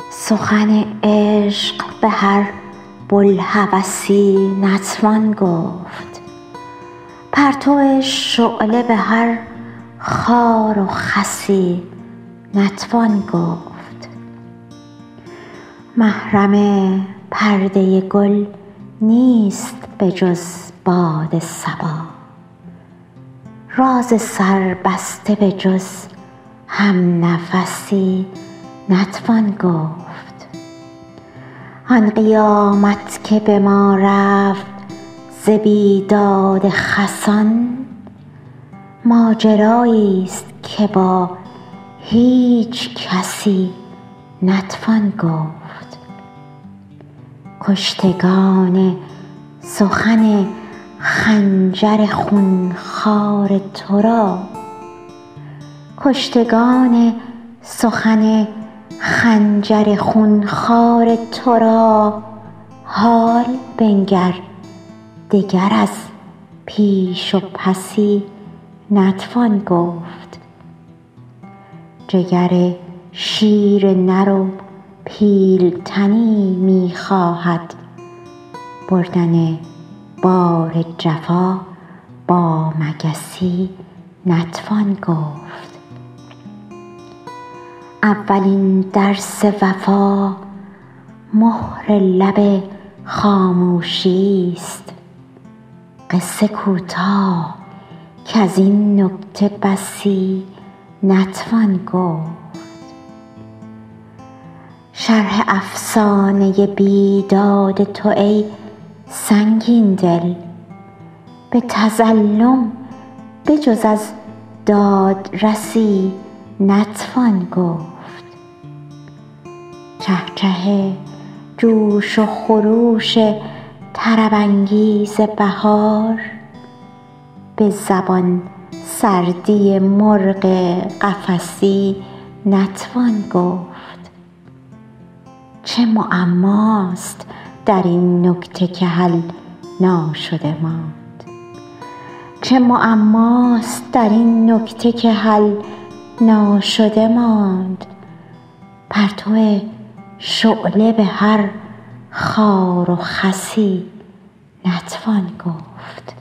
سخن عشق به هر بوالهوسی نتوان گفت، پرتو شعله به هر خار و خسی نتوان گفت. محرم پرده گل نیست به جز باد صبا، راز سربسته به جز هم نفسی نتوان گفت. آن قیامت که به ما رفت ز بیداد خسان، ماجرایی است که با هیچ کسی نتوان گفت. کشتگان سخن خنجر خونخوار تو را، کشتگان سخن خنجر خونخوار تو را، حال بنگر دگر از پیش و پسی نتوان گفت. جگر شیر نر و پیلتنی می خواهد، بردن بار جفا با مگسی نتوان گفت. اولین درس وفا مهر لب خاموشی است، قصه کوتاه کز این نکته بسی نتوان گفت. شرح افسانه بیداد تو ای سنگین دل، به تظلم به جز از دادرسی نتوان گفت. چهچه جوش و خروش طرب انگیز بهار، به زبان سردی مرغ قفسی نتوان گفت. چه معماست در این نکته که حل ناشده ماند، چه معماست در این نکته که حل ناشده ماند. پرتو شعله به هر خار و خسی نتوان گفت.